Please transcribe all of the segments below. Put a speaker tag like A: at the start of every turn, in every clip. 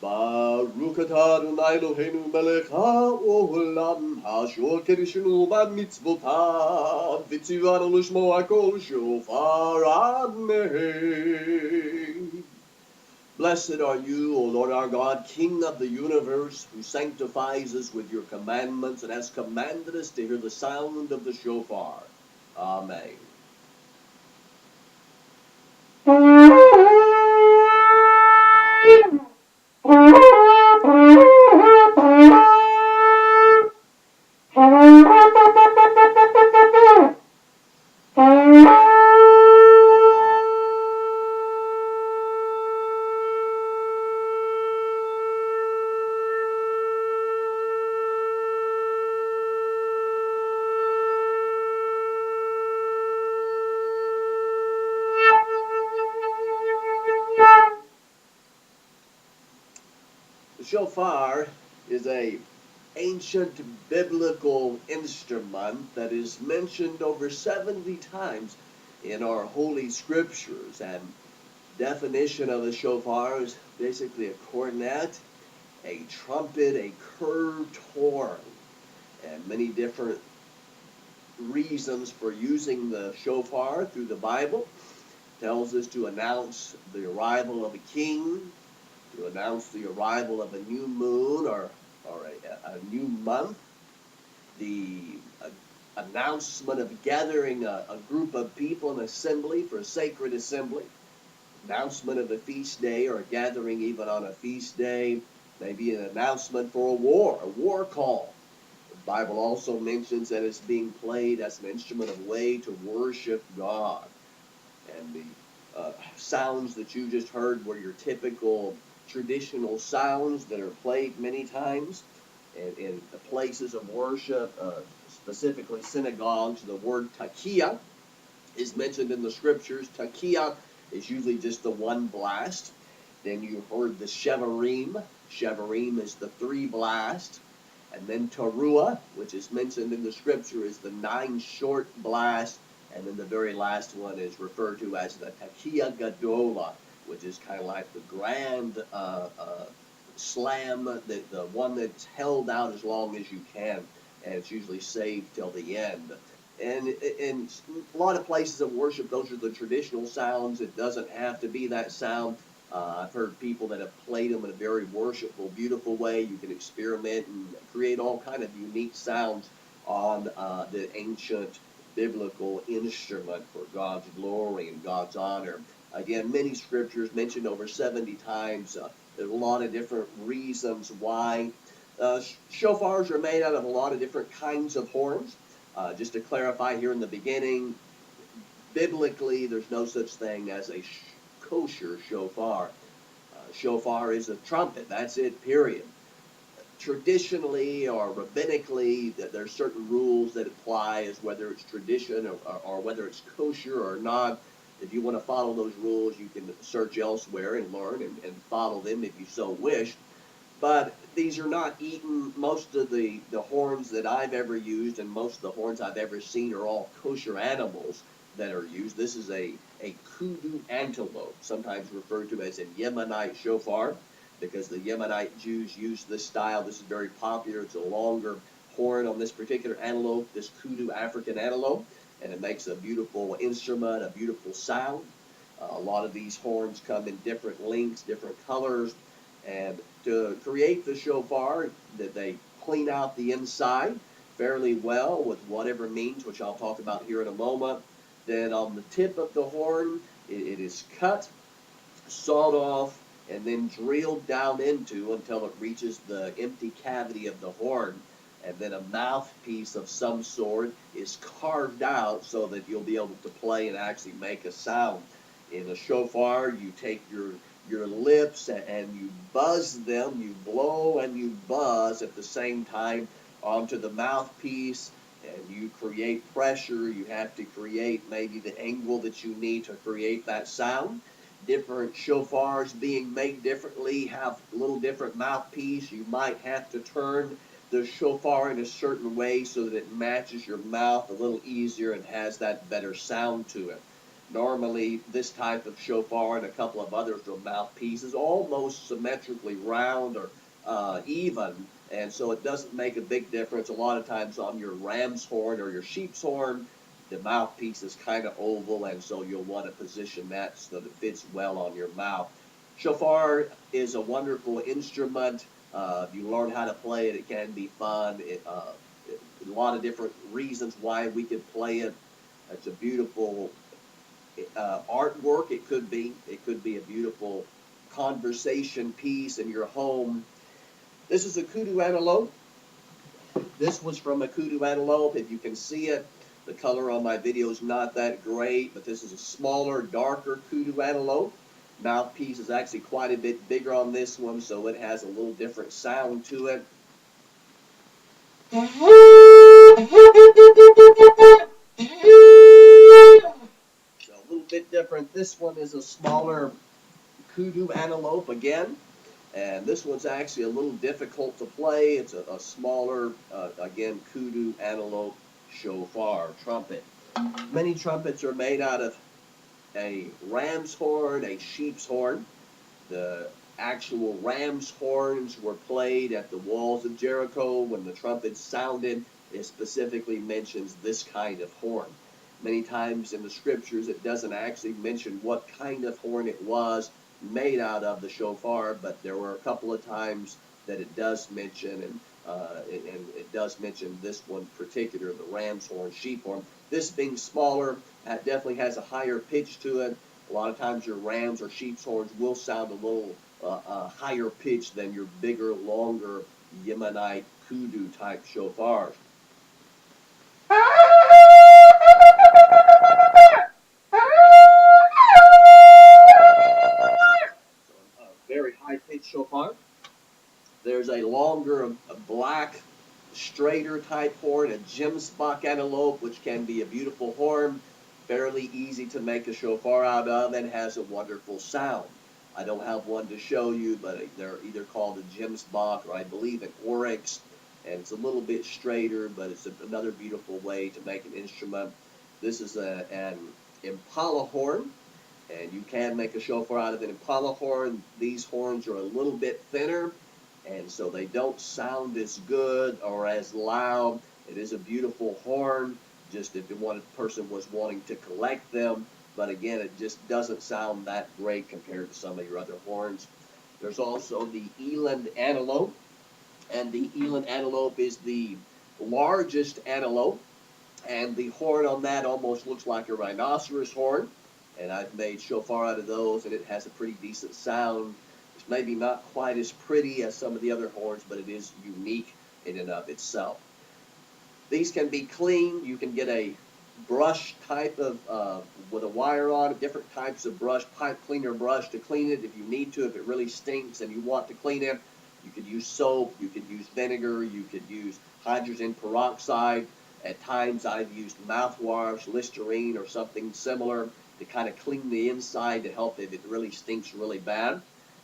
A: Baruch atah Adonai Eloheinu melech haolam hashor kedishenu b'mitzvotav v'tzivanu l'shmoa kol shofar amen. Blessed are you, O Lord our God, King of the universe, who sanctifies us with your commandments and has commanded us to hear the sound of the shofar. Amen. The shofar is a ancient biblical instrument that is mentioned over 70 times in our holy scriptures. And definition of a shofar is basically a cornet, a trumpet, a curved horn, and many different reasons for using the shofar through the Bible. Tells us to announce the arrival of a king, to announce the arrival of a new moon or a new month, the announcement of gathering a group of people in assembly for a sacred assembly, announcement of a feast day or a gathering even on a feast day, maybe an announcement for a war call. The Bible also mentions that it's being played as an instrument of way to worship God. And the sounds that you just heard were your typical traditional sounds that are played many times in the places of worship, specifically synagogues. The word takia is mentioned in the scriptures. Takia is usually just the one blast. Then you heard the shevarim. Shevarim is the three blast. And then teruah, which is mentioned in the scripture, is the 9 short blast. And then the very last one is referred to as the takia gadola, which is kind of like the grand slam, the one that's held out as long as you can, and it's usually saved till the end. And in a lot of places of worship, those are the traditional sounds. It doesn't have to be that sound. I've heard people that have played them in a very worshipful, beautiful way. You can experiment and create all kind of unique sounds on the ancient biblical instrument for God's glory and God's honor. Again, many scriptures mentioned over 70 times. There's a lot of different reasons why. Shofars are made out of a lot of different kinds of horns. Just to clarify here in the beginning, biblically, there's no such thing as a kosher shofar. Shofar is a trumpet. That's it, period. Traditionally or rabbinically, there's certain rules that apply as whether it's tradition or whether it's kosher or not. If you want to follow those rules, you can search elsewhere and learn and follow them if you so wish. But these are not eaten. Most of the horns that I've ever used and most of the horns I've ever seen are all kosher animals that are used. This is a kudu antelope, sometimes referred to as a Yemenite shofar, because the Yemenite Jews use this style. This is very popular. It's a longer horn on this particular antelope, this kudu African antelope, and it makes a beautiful instrument, a beautiful sound. A lot of these horns come in different lengths, different colors, and to create the shofar, that they clean out the inside fairly well with whatever means, which I'll talk about here in a moment. Then on the tip of the horn, it is cut, sawed off, and then drilled down into until it reaches the empty cavity of the horn. And then a mouthpiece of some sort is carved out so that you'll be able to play and actually make a sound. In a shofar, you take your lips and you buzz them, you blow and you buzz at the same time onto the mouthpiece, and you create pressure. You have to create maybe the angle that you need to create that sound. Different shofars being made differently have a little different mouthpiece. You might have to turn the shofar in a certain way so that it matches your mouth a little easier and has that better sound to it. Normally, this type of shofar and a couple of others are mouthpieces, almost symmetrically round or even, and so it doesn't make a big difference. A lot of times on your ram's horn or your sheep's horn, the mouthpiece is kind of oval, and so you'll want to position that so that it fits well on your mouth. Shofar is a wonderful instrument. If you learn how to play it, it can be fun. A lot of different reasons why we could play it. It's a beautiful artwork. It could be a beautiful conversation piece in your home. This is a kudu antelope. This was from a kudu antelope. If you can see it, the color on my video is not that great, but this is a smaller, darker kudu antelope. Mouthpiece is actually quite a bit bigger on this one, so it has a little different sound to it. So a little bit different. This one is a smaller kudu antelope again. And this one's actually a little difficult to play. It's a smaller, again, kudu antelope shofar trumpet. Many trumpets are made out of a ram's horn, a sheep's horn. The actual ram's horns were played at the walls of Jericho. When the trumpet sounded, it specifically mentions this kind of horn. Many times in the scriptures, it doesn't actually mention what kind of horn it was made out of, the shofar, but there were a couple of times that it does mention, and it does mention this one particular, the ram's horn, sheep horn. This being smaller, that definitely has a higher pitch to it. A lot of times your rams or sheep's horns will sound a little higher pitched than your bigger, longer Yemenite kudu type shofars. So a very high pitched shofar. There's a longer, a black, straighter type horn, a gemsbok antelope, which can be a beautiful horn, fairly easy to make a shofar out of, and has a wonderful sound. I don't have one to show you, but they're either called a gemsbok or I believe an oryx, and it's a little bit straighter, but it's another beautiful way to make an instrument. This is an impala horn, and you can make a shofar out of an impala horn. These horns are a little bit thinner, and so they don't sound as good or as loud. It is a beautiful horn, just if one person was wanting to collect them, but again, it just doesn't sound that great compared to some of your other horns. There's also the eland antelope, and the eland antelope is the largest antelope, and the horn on that almost looks like a rhinoceros horn, and I've made shofar out of those, and it has a pretty decent sound. It's maybe not quite as pretty as some of the other horns, but it is unique in and of itself. These can be cleaned. You can get a brush type of with a wire on it, different types of brush, pipe cleaner brush to clean it if you need to. If it really stinks and you want to clean it, you could use soap, you could use vinegar, you could use hydrogen peroxide. At times I've used mouthwash, Listerine, or something similar to kind of clean the inside to help if it really stinks really bad.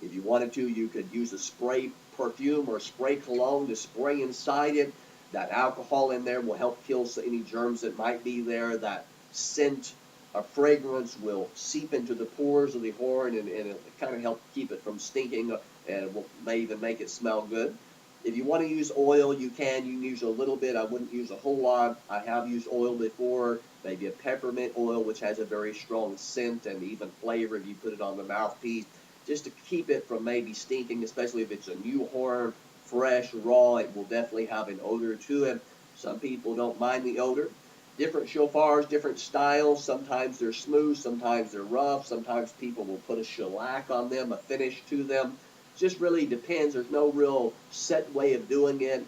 A: If you wanted to, you could use a spray perfume or spray cologne to spray inside it. That alcohol in there will help kill any germs that might be there. That scent or fragrance will seep into the pores of the horn, and it'll kind of help keep it from stinking, and it may even make it smell good. If you want to use oil, you can. You can use a little bit. I wouldn't use a whole lot. I have used oil before, maybe a peppermint oil, which has a very strong scent and even flavor if you put it on the mouthpiece, just to keep it from maybe stinking, especially if it's a new horn, fresh, raw. It will definitely have an odor to it. Some people don't mind the odor. Different shofars, different styles. Sometimes they're smooth, sometimes they're rough. Sometimes people will put a shellac on them, a finish to them. Just really depends. There's no real set way of doing it.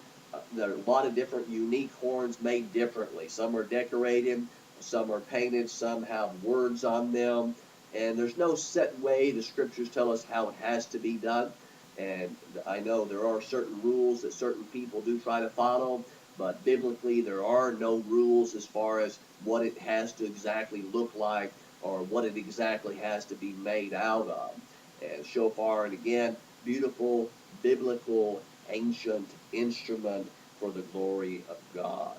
A: There are a lot of different unique horns made differently. Some are decorated, some are painted, some have words on them, and there's no set way. The scriptures tell us how it has to be done, and I know there are certain rules that certain people do try to follow, but biblically there are no rules as far as what it has to exactly look like or what it exactly has to be made out of. And shofar, and again, beautiful, biblical, ancient instrument for the glory of God.